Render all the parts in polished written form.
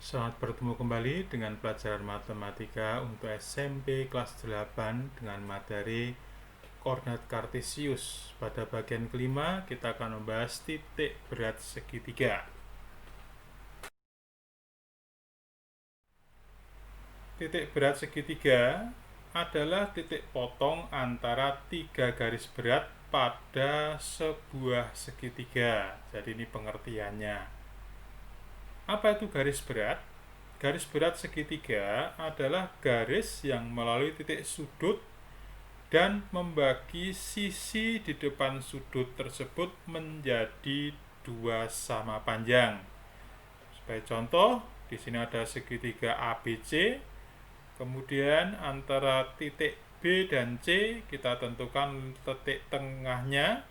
Selamat bertemu kembali dengan pelajaran matematika untuk SMP kelas 8 dengan materi koordinat kartesius. Pada bagian kelima kita akan membahas titik berat segitiga. Titik berat segitiga adalah titik potong antara tiga garis berat pada sebuah segitiga. Jadi ini pengertiannya. Apa itu garis berat? Garis berat segitiga adalah garis yang melalui titik sudut dan membagi sisi di depan sudut tersebut menjadi dua sama panjang. Sebagai contoh, di sini ada segitiga ABC. Kemudian antara titik B dan C kita tentukan titik tengahnya.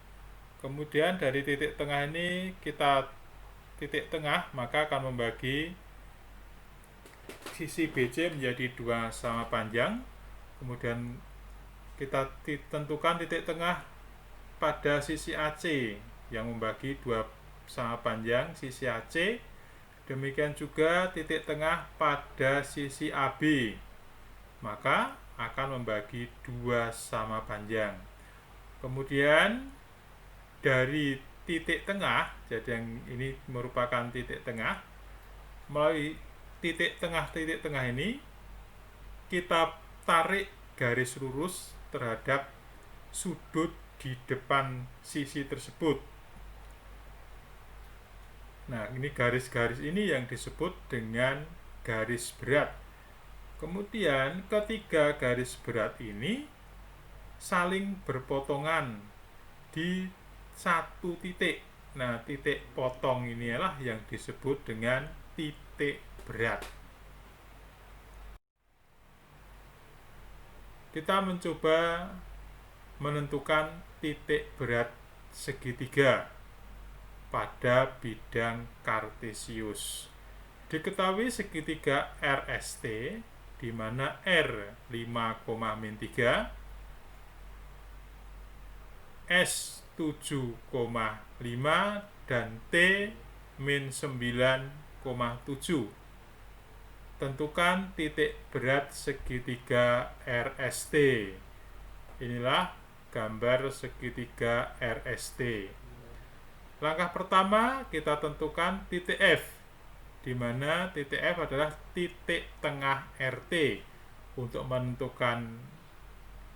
Kemudian dari titik tengah ini kita titik tengah maka akan membagi sisi BC menjadi dua sama panjang. Kemudian kita tentukan titik tengah pada sisi AC yang membagi dua sama panjang sisi AC. Demikian juga titik tengah pada sisi AB, maka akan membagi dua sama panjang. Kemudian dari titik tengah, jadi yang ini merupakan titik tengah, melalui titik tengah ini kita tarik garis lurus terhadap sudut di depan sisi tersebut. Nah, ini garis-garis ini yang disebut dengan garis berat. Kemudian ketiga garis berat ini saling berpotongan di satu titik. Nah, titik potong inilah yang disebut dengan titik berat. Kita mencoba menentukan titik berat segitiga pada bidang kartesius. Diketahui segitiga RST di mana R 5,-3, S 7,5 dan T min 9,7. Tentukan titik berat segitiga RST. Inilah gambar segitiga RST. Langkah pertama kita tentukan titik F, di mana titik F adalah titik tengah RT. Untuk menentukan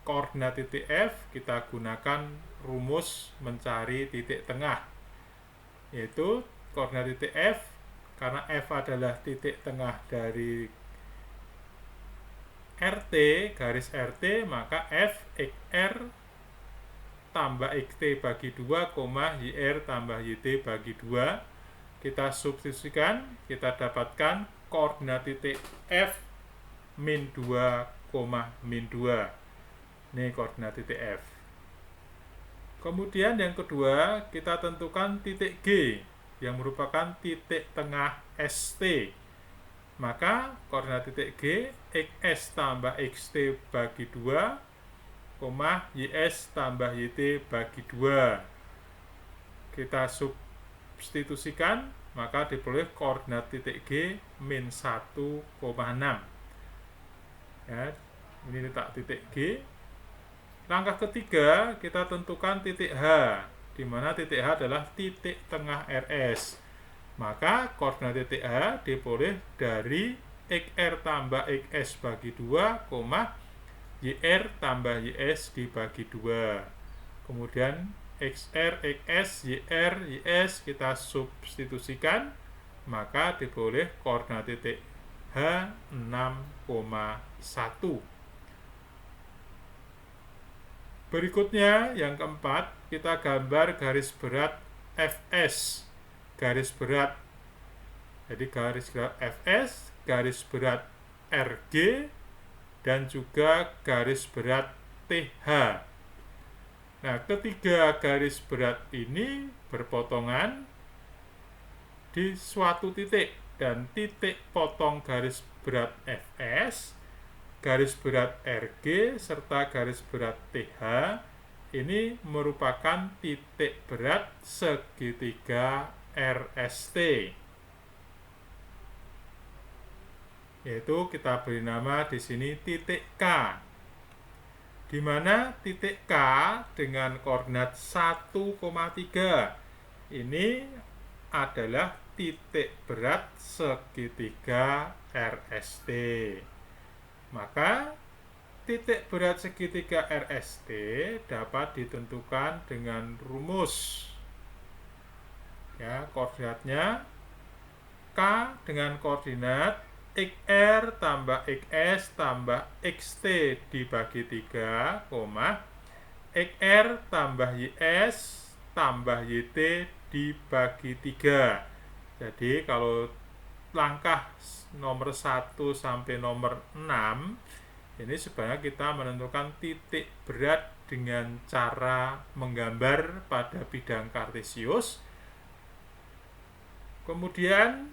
koordinat titik F, kita gunakan rumus mencari titik tengah, yaitu koordinat titik F, karena F adalah titik tengah dari RT, garis RT, maka F XR tambah XT bagi 2, YR tambah YT bagi 2. Kita substitusikan, kita dapatkan koordinat titik F min 2, min 2. Ini koordinat titik F. Kemudian yang kedua, kita tentukan titik G yang merupakan titik tengah ST. Maka koordinat titik G XS tambah XT bagi 2, YS tambah YT bagi 2. Kita substitusikan, maka diperoleh koordinat titik G min 1,6. Ya, ini letak titik G. Langkah ketiga, kita tentukan titik H, di mana titik H adalah titik tengah RS. Maka koordinat titik H diperoleh dari XR tambah XS bagi 2, YR tambah YS dibagi 2. Kemudian XR, XS, YR, YS kita substitusikan, maka diperoleh koordinat titik H 6,1. Berikutnya yang keempat, kita gambar garis berat FS. Garis berat, jadi garis berat FS, garis berat RG, dan juga garis berat TH. Nah, ketiga garis berat ini berpotongan di suatu titik, dan titik potong garis berat FS, garis berat RG, serta garis berat TH ini merupakan titik berat segitiga RST. yaitu kita beri nama di sini titik K, di mana titik K dengan koordinat 1,3 ini adalah titik berat segitiga RST. Maka titik berat segitiga RST dapat ditentukan dengan rumus. Ya, koordinatnya K dengan koordinat XR tambah XS tambah XT dibagi 3, XR tambah YS tambah YT dibagi 3. Jadi kalau langkah nomor 1 sampai nomor 6 ini sebenarnya kita menentukan titik berat dengan cara menggambar pada bidang kartesius. Kemudian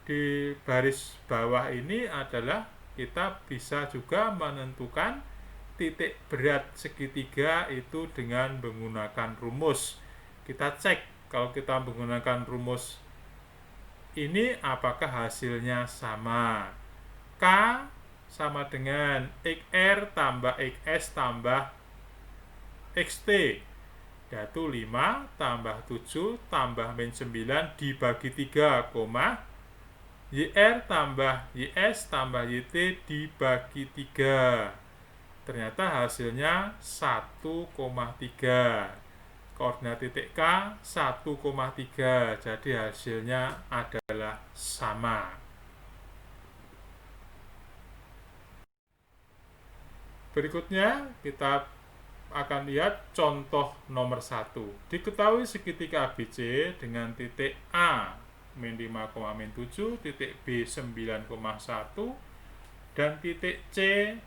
di baris bawah ini adalah kita bisa juga menentukan titik berat segitiga itu dengan menggunakan rumus. Kita cek kalau kita menggunakan rumus ini apakah hasilnya sama. K sama dengan XR tambah XS tambah XT, yaitu 5 tambah 7 tambah min 9 dibagi 3, YR tambah YS tambah YT dibagi 3. Ternyata hasilnya 1,3. Koordinat titik K 1,3. Jadi hasilnya adalah sama. Berikutnya kita akan lihat contoh nomor 1. Diketahui segitiga ABC dengan titik A min 5,7, titik B 9,1, dan titik C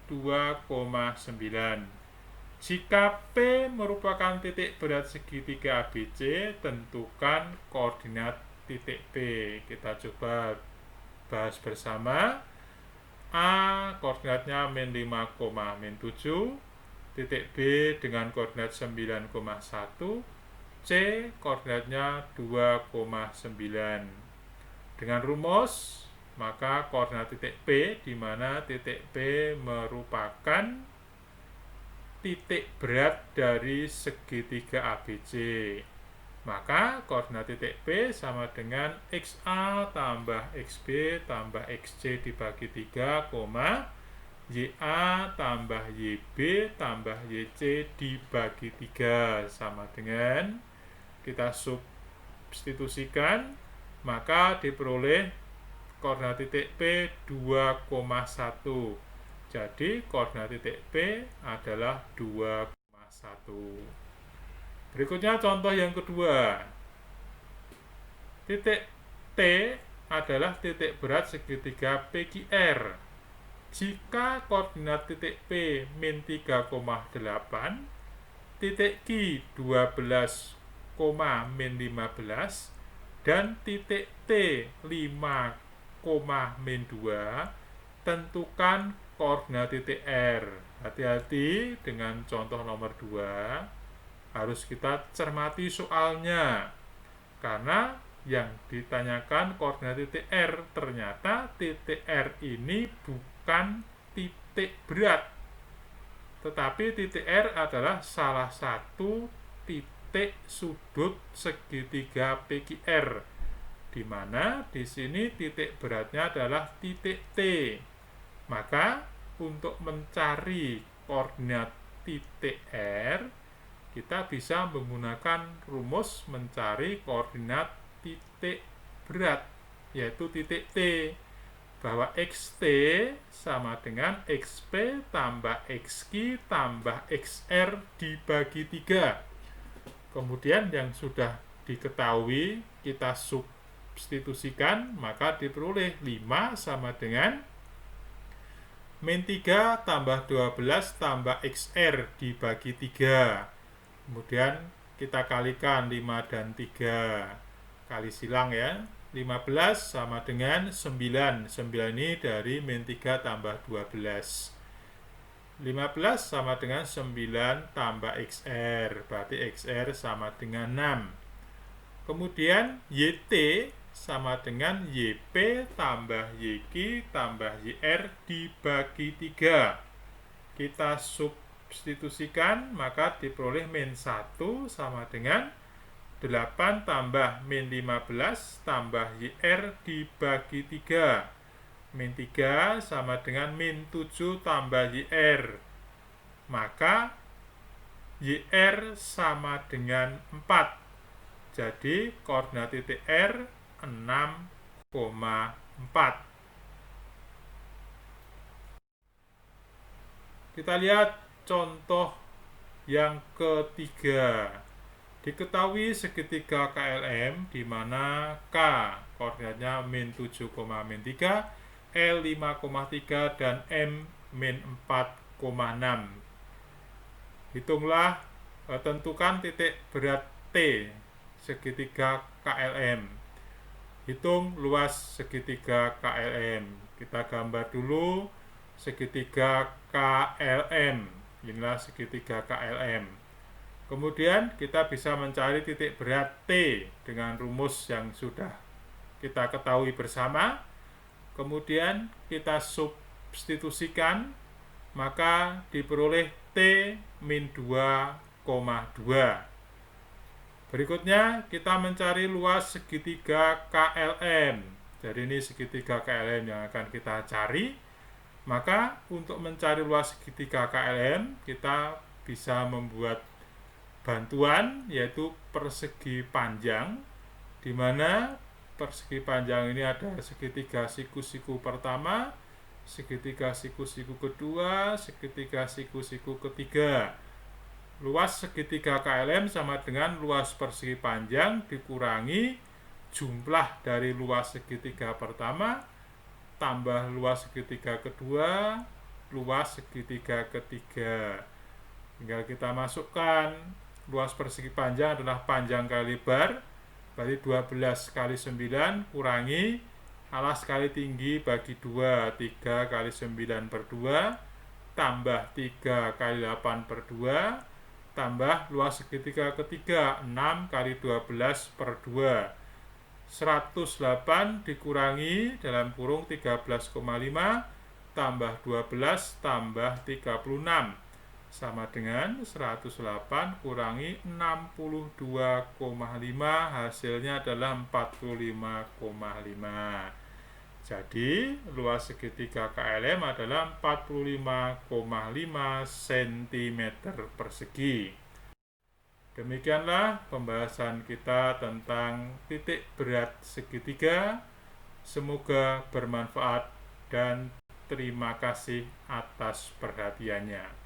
2,9. Jika P merupakan titik berat segitiga ABC, tentukan koordinat titik P. Kita coba bahas bersama. A koordinatnya min 5,7, titik B dengan koordinat 9,1, C koordinatnya 2,9. Dengan rumus, maka koordinat titik P, di mana titik P merupakan titik berat dari segitiga ABC. Maka koordinat titik P sama dengan XA tambah XB tambah XC dibagi 3, YA tambah YB tambah YC dibagi 3 sama dengan kita substitusikan, maka diperoleh koordinat titik P 2,1. Jadi koordinat titik P adalah 2,1. Berikutnya contoh yang kedua. Titik T adalah titik berat segitiga PQR. Jika koordinat titik P min 3,8, titik Q 12, min 15, dan titik T 5, min 2, tentukan koordinat titik R. Hati-hati dengan contoh nomor 2, harus kita cermati soalnya, karena yang ditanyakan koordinat titik R, ternyata titik R ini bukan titik berat, tetapi titik R adalah salah satu titik sudut segitiga PQR, di mana di sini titik beratnya adalah titik T. Maka untuk mencari koordinat titik R, kita bisa menggunakan rumus mencari koordinat titik berat, yaitu titik T, bahwa XT sama dengan XP tambah XQ tambah XR dibagi 3. Kemudian yang sudah diketahui kita substitusikan, maka diperoleh 5 sama dengan min 3 tambah 12 tambah XR dibagi 3. Kemudian kita kalikan 5 dan 3. Kali silang ya. 15 sama dengan 9. 9 ini dari min 3 tambah 12. 15 sama dengan 9 tambah XR. Berarti XR sama dengan 6. Kemudian YT sama dengan YP tambah YQ tambah YR dibagi 3. Kita substitusikan, maka diperoleh min 1 sama dengan 8 tambah min 15 tambah YR dibagi 3. Min 3 sama dengan min 7 tambah YR. Maka YR sama dengan 4. Jadi koordinat titik R 6,4. Kita lihat contoh yang ketiga. Diketahui segitiga KLM di mana K koordinatnya min 7, min 3, L 5,3 dan M min 4,6. Hitunglah, tentukan titik berat T segitiga KLM. Hitung luas segitiga KLM. Kita gambar dulu segitiga KLM. Inilah segitiga KLM. Kemudian kita bisa mencari titik berat T dengan rumus yang sudah kita ketahui bersama. Kemudian kita substitusikan, maka diperoleh T min 2,2. Berikutnya kita mencari luas segitiga KLM. Jadi ini segitiga KLM yang akan kita cari. Maka untuk mencari luas segitiga KLM, kita bisa membuat bantuan, yaitu persegi panjang, di mana persegi panjang ini ada segitiga siku-siku pertama, segitiga siku-siku kedua, segitiga siku-siku ketiga. Luas segitiga KLM sama dengan luas persegi panjang dikurangi jumlah dari luas segitiga pertama tambah luas segitiga kedua, luas segitiga ketiga. Tinggal kita masukkan luas persegi panjang adalah panjang kali lebar, berarti 12 kali 9 kurangi alas kali tinggi bagi 2, 3 kali 9 per 2, tambah 3 kali 8 per 2, tambah luas segitiga ketiga 6 kali 12 per 2. 108 dikurangi dalam kurung 13,5 tambah 12 tambah 36 sama dengan 108 kurangi 62,5, hasilnya adalah 45,5. Jadi luas segitiga KLM adalah 45,5 cm persegi. Demikianlah pembahasan kita tentang titik berat segitiga. Semoga bermanfaat dan terima kasih atas perhatiannya.